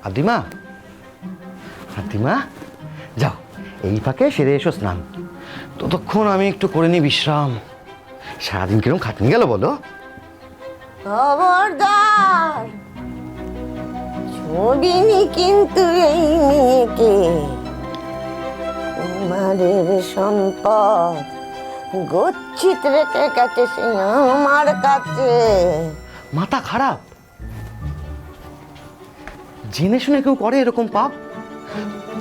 আদিমা, আদিমা, যাও এই ফাঁকে সেরে এসো স্নান। ততক্ষণ আমি একটু করে নিই বিশ্রাম। সারাদিন কিরকম খাটনি গেল বলো? খবরদার, ছবিনি কিন্তু এই মেয়েকে। কুমারের সম্পদ গচ্ছিত রেখে গেছে সে আমার কাছে। মাথা খারাপ? জেনে শুনে কেউ করে এরকম পাপ?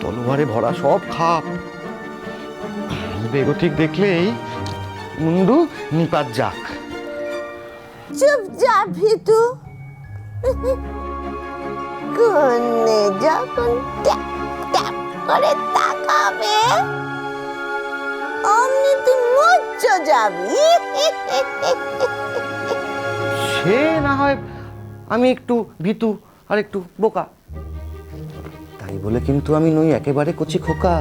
তলোয়ারে ভরা সব খাপ। বেগতিক দেখলেই মুন্ডু নিপাত যাক। চুপ যা ভিতু। কন্যে যখন ট্যাপ ট্যাপ করে তাকাবে অমনি তুই মুচ্ছ যাবি। সে না হয় আমি একটু ভীতু আর একটু বোকা, তাই বলে কিন্তু আমি নই একেবারে কচি খোকা।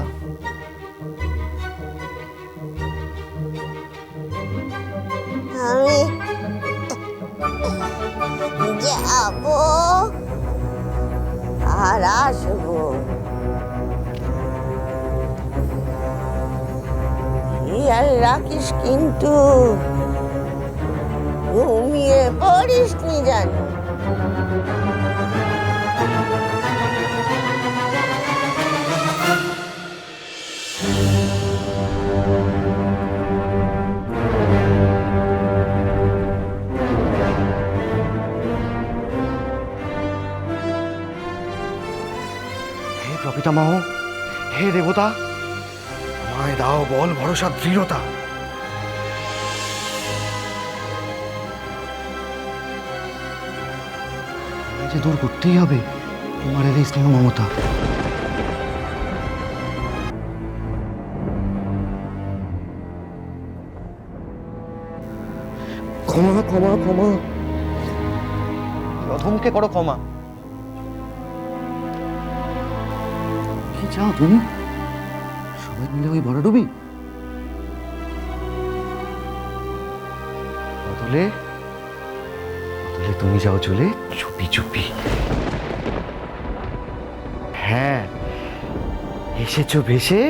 আমি যাব আর আসবো। খেয়াল রাখিস কিন্তু, ঘুমিয়ে পড়িস নি জানো। হে প্রপিতামহ, হে দেবতা, আমায় দাও বল, ভরসা, দৃঢ়তা। আমায় যে দূর করতেই হবে কুমারের এই স্নেহ মমতা। ক্ষমা ক্ষমা ক্ষমা, অধমকে করো ক্ষমা। কি চাও তুমি? সবাই মিলে ওই ভরাডুবি? বদলে বদলে তুমি যাও চলে চুপি চুপি। হ্যাঁ, এসেছো ভেসে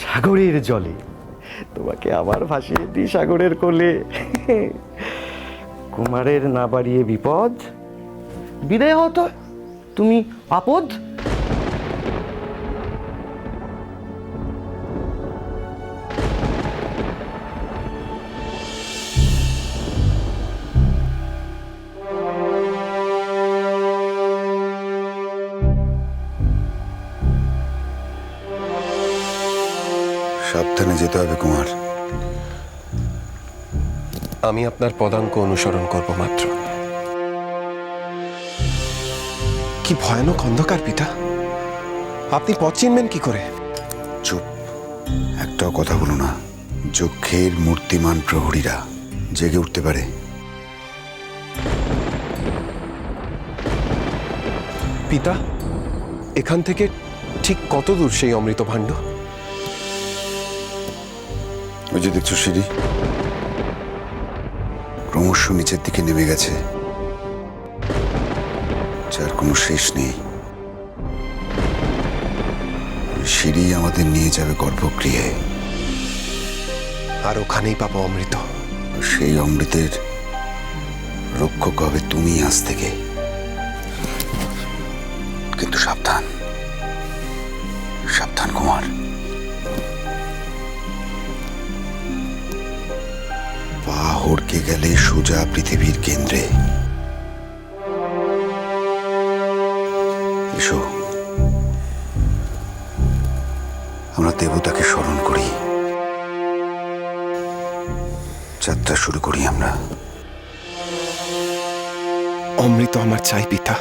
সাগরের জলে, তোমাকে আবার ভাসিয়ে দিই সাগরের কোলে। কুমারের না বাড়িয়ে বিপদ, বিদায় হতো তুমি আপদ। সাবধানে যেতে হবে কুমার। আমি আপনার পদাঙ্ক অনুসরণ করব মাত্র। কি ভয়ানক অন্ধকার পিতা, আপনি পথ চিনবেন কি করে? চুপ, একটাও কথা বলো না। যক্ষের মূর্তিমান প্রহরীরা জেগে উঠতে পারে। পিতা, এখান থেকে ঠিক কত দূর সেই অমৃত ভাণ্ড? ওই যে দেখছো সিঁড়ি, ক্রমশ নিচের দিকে নেমে গেছে, যার কোনো শেষ নেই। সিঁড়ি আমাদের নিয়ে যাবে গর্ভগৃহে, আর ওখানেই পাবো অমৃত। সেই অমৃতের রক্ষক হবে তুমি আজ থেকে। কিন্তু সাবধান, সাবধান কুমার। পা হড়কে গেলে সোজা পৃথিবীর কেন্দ্রে। এসো, আমরা দেবতাকে স্মরণ করি, যাত্রা শুরু করি আমরা। অমৃত আমার চাই পিতা।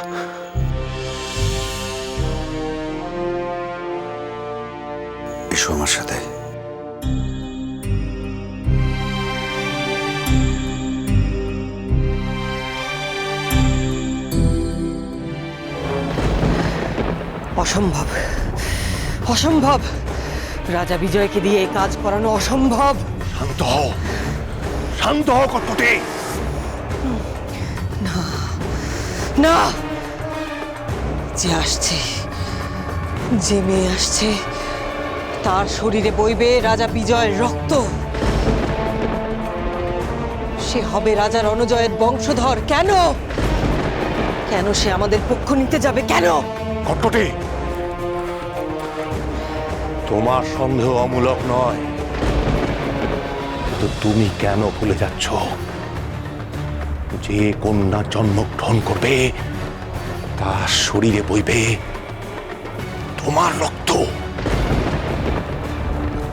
এসো আমার সাথে। অসম্ভব, অসম্ভব। রাজা বিজয়কে দিয়ে এই কাজ করানো অসম্ভব। শান্ত হও, শান্ত হও কটকটি। না, যে আসছে, যে মেয়ে আসছে, তার শরীরে বইবে রাজা বিজয়ের রক্ত। সে হবে রাজা রণজয়ের বংশধর। কেন কেন সে আমাদের পক্ষ নিতে যাবে? কেন? কটকটি, তোমার সন্দেহ অমূলক নয়, কিন্তু তুমি কেন ভুলে যাচ্ছ যে কন্যা জন্মগ্রহণ করবে তার শরীরে বইবে তোমার রক্ত।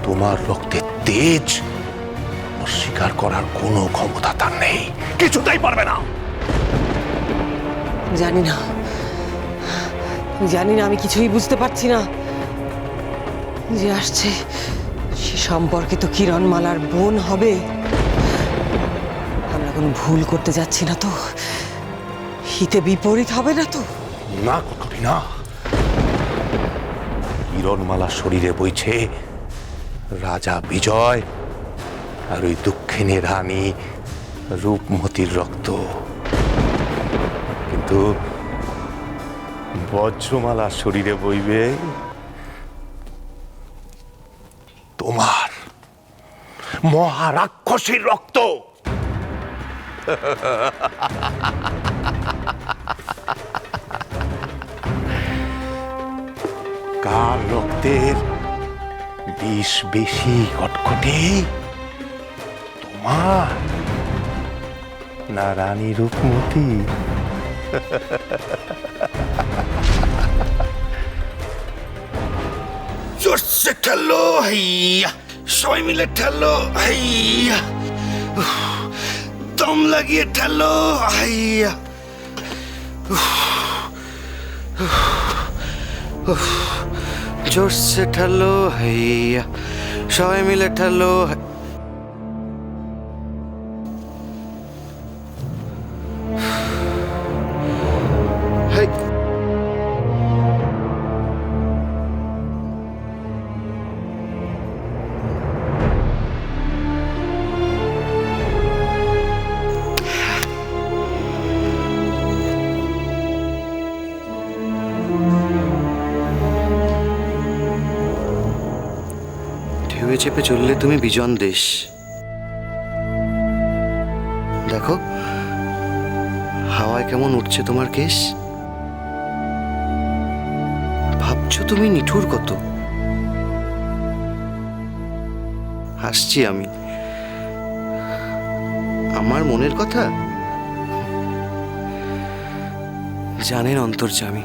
তোমার রক্তের তেজ অস্বীকার করার কোনো ক্ষমতা তার নেই, কিছুতেই পারবে না। জানি না, জানি না, আমি কিছুই বুঝতে পারছি না। যে আসছে সে সম্পর্কে তো কিরণমালার বোন হবে। আমরা কোনো ভুল করতে যাচ্ছি না তো? হিতে বিপরীত হবে না তো? না কটকটি না, কিরণমালা শরীরে বইছে রাজা বিজয় আর ওই দক্ষিণী রানী রূপমতির রক্ত, কিন্তু বজ্রমালা শরীরে বইবে তোমার মহারাক্ষসীর রক্ত। কার রক্তের বিষ বেশি কটকটি, তোমার না রানী রূপমতি? জোরসে ঠেলো, হাইয়া সবাই মিলে ঠেলো, হাইয়া দম লাগিয়ে ঠেলো, হাইয়া জোরসে ঠেলো, হাইয়া সবাই মিলে ঠেলো। হেই, ঢেউয়ে চেপে চললে তুমি বিজন দেশ। দেখো হাওয়ায় কেমন উঠছে তোমার কেশ। ভাবছো তুমি নিঠুর কত, হাসছি আমি। আমার মনের কথা জানেন অন্তর্যামী।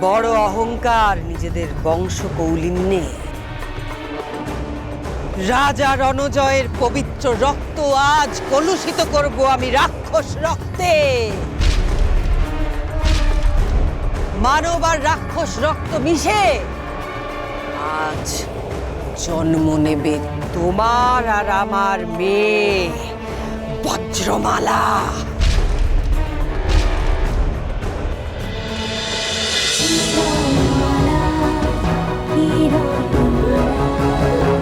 বড় অহংকার নিজেদের বংশ কৌলিন্যে। রাজা রণজয়ের পবিত্র রক্ত আজ কলুষিত করব আমি রাক্ষস রক্তে। মানব আর রাক্ষস রক্ত মিশে আজ জন্ম নেবে তোমার আর আমার মেয়ে বজ্রমালা। Oh